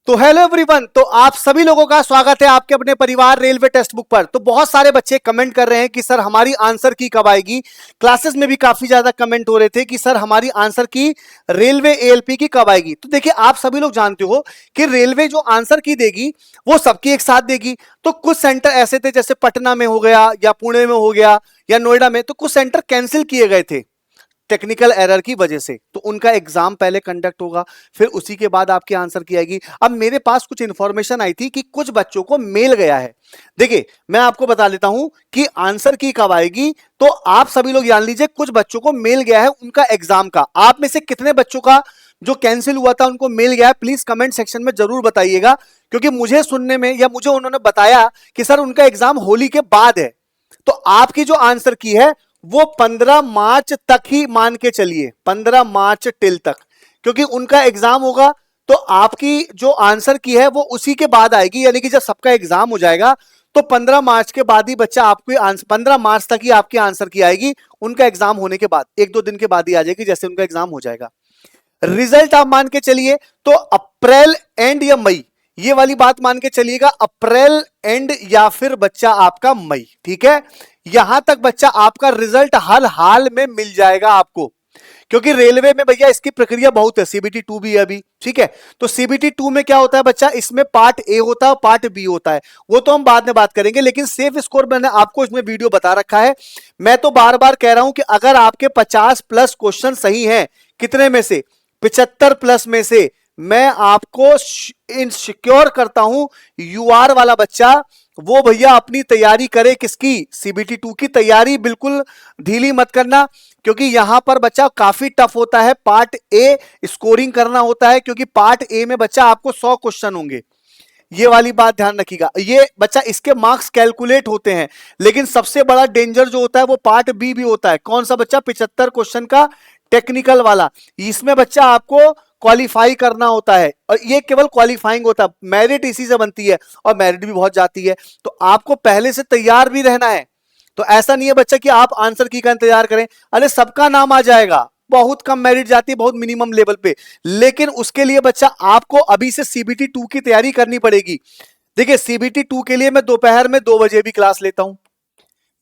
तो hello everyone, तो आप सभी लोगों का स्वागत है आपके अपने परिवार रेलवे टेक्स्ट बुक पर। तो बहुत सारे बच्चे कमेंट कर रहे हैं कि सर हमारी आंसर की कब आएगी। क्लासेस में भी काफी ज्यादा कमेंट हो रहे थे कि सर हमारी आंसर की रेलवे एएलपी की कब आएगी। तो देखिए, आप सभी लोग जानते हो कि रेलवे जो आंसर की देगी वो सबकी एक साथ देगी। तो कुछ सेंटर ऐसे थे, जैसे पटना में हो गया या पुणे में हो गया या नोएडा में, तो कुछ सेंटर कैंसिल किए गए थे टेक्निकल एरर की वजह से। तो उनका एग्जाम पहले कंडक्ट होगा, फिर उसी के बाद आपकी आंसर की आएगी। अब मेरे पास कुछ इंफॉर्मेशन आई थी कि कुछ बच्चों को मेल गया है। देखिए, मैं आपको बता देता हूं कि आंसर की कब आएगी। तो आप सभी लोग जान लीजिए, कुछ बच्चों को मेल गया है उनका एग्जाम का। आप में से कितने बच्चों का जो कैंसिल हुआ था उनको मेल गया है, प्लीज कमेंट सेक्शन में जरूर बताइएगा। क्योंकि मुझे सुनने में या मुझे उन्होंने बताया कि सर उनका एग्जाम होली के बाद है। तो आपकी जो आंसर की है वो 15 मार्च तक ही मान के चलिए, 15 मार्च टिल तक, क्योंकि उनका एग्जाम होगा। तो आपकी जो आंसर की है वो उसी के बाद आएगी, यानी कि जब सबका एग्जाम हो जाएगा तो 15 मार्च के बाद ही बच्चा आपको आंसर, 15 मार्च तक ही आपकी आंसर की आएगी। उनका एग्जाम होने के बाद 1-2 दिन के बाद ही आ जाएगी, जैसे उनका एग्जाम हो जाएगा। रिजल्ट आप मान के चलिए तो अप्रैल एंड या मई, ये वाली बात मान के चलिएगा, अप्रैल एंड या फिर बच्चा आपका मई। ठीक है, यहां तक बच्चा आपका रिजल्ट हाल हाल में मिल जाएगा आपको। क्योंकि रेलवे में भैया इसकी प्रक्रिया बहुत है, सीबीटी 2 भी है अभी। ठीक है, तो सीबीटी 2 में क्या होता है बच्चा, इसमें पार्ट ए होता है, पार्ट बी होता है, वो तो हम बाद में बात करेंगे। लेकिन सेफ स्कोर मैंने आपको इसमें वीडियो बता रखा है। मैं तो बार बार कह रहा हूं कि अगर आपके 50 प्लस क्वेश्चन सही हैं, कितने में से, 75 प्लस में से, मैं आपको इंश्योर करता हूं यूआर वाला बच्चा वो भैया अपनी तैयारी करे। किसकी? सीबीटी 2 की तैयारी बिल्कुल ढीली मत करना, क्योंकि यहां पर बच्चा काफी टफ होता है। पार्ट ए स्कोरिंग करना होता है, क्योंकि पार्ट ए में बच्चा आपको 100 क्वेश्चन होंगे। ये वाली बात ध्यान रखिएगा। ये बच्चा इसके मार्क्स कैलकुलेट होते हैं, लेकिन सबसे बड़ा डेंजर जो होता है वो पार्ट बी भी होता है। कौन सा बच्चा? 75 क्वेश्चन का टेक्निकल वाला। इसमें बच्चा आपको क्वालिफाई करना होता है, और ये केवल क्वालिफाइंग होता है, मेरिट इसी से बनती है, और मेरिट भी बहुत जाती है। तो आपको पहले से तैयार भी रहना है। तो ऐसा नहीं है बच्चा कि आप आंसर की का इंतजार करें। अरे सबका नाम आ जाएगा, बहुत कम मेरिट जाती है, बहुत मिनिमम लेवल पे। लेकिन उसके लिए बच्चा आपको अभी से सीबीटी 2 की तैयारी करनी पड़ेगी। देखिए, सीबीटी 2 के लिए मैं दोपहर में 2 बजे भी क्लास लेता हूं।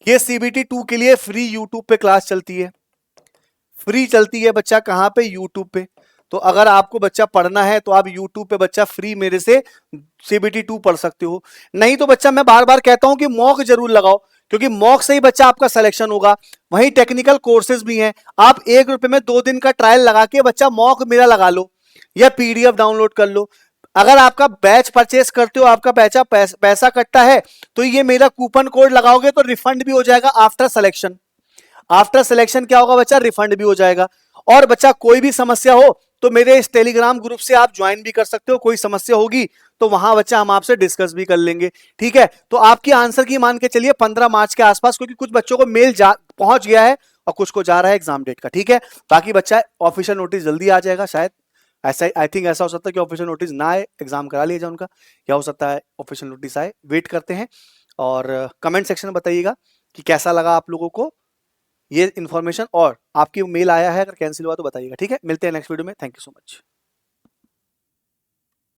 ये सीबीटी 2 के लिए फ्री यूट्यूब पे क्लास चलती है, फ्री चलती है बच्चा। कहां पे? यूट्यूब पे। तो अगर आपको बच्चा पढ़ना है तो आप यूट्यूब पे बच्चा फ्री मेरे से सीबीटी 2 पढ़ सकते हो। नहीं तो बच्चा मैं बार बार कहता हूं कि मॉक जरूर लगाओ, क्योंकि मॉक से ही बच्चा आपका सिलेक्शन होगा। वहीं टेक्निकल कोर्सेज भी हैं, आप ₹1 में 2 दिन का ट्रायल लगा के बच्चा मॉक मेरा लगा लो या पीडीएफ डाउनलोड कर लो। अगर आपका बैच परचेस करते हो, आपका पैसा कटता है, तो ये मेरा कूपन कोड लगाओगे तो रिफंड भी हो जाएगा आफ्टर सिलेक्शन। आफ्टर सिलेक्शन क्या होगा बच्चा? रिफंड भी हो जाएगा। और बच्चा कोई भी समस्या हो तो मेरे इस टेलीग्राम ग्रुप से आप ज्वाइन भी कर सकते हो। कोई समस्या होगी तो वहां बच्चा हम आपसे डिस्कस भी कर लेंगे। ठीक है, तो आपकी आंसर की मान के चलिए 15 मार्च के आसपास, क्योंकि कुछ बच्चों को मेल पहुंच गया है और कुछ को जा रहा है एग्जाम डेट का। ठीक है, बाकी बच्चा ऑफिशियल नोटिस जल्दी आ जाएगा शायद। ऐसा आई थिंक ऐसा हो सकता है कि ऑफिशियल नोटिस ना आए, एग्जाम करा लिया जाए उनका, या हो सकता है ऑफिशियल नोटिस आए। वेट करते हैं, और कमेंट सेक्शन में बताइएगा कि कैसा लगा आप लोगों को ये इन्फॉर्मेशन, और आपकी मेल आया है, अगर कैंसिल हुआ तो बताइएगा। ठीक है, मिलते हैं नेक्स्ट वीडियो में। Thank you so much.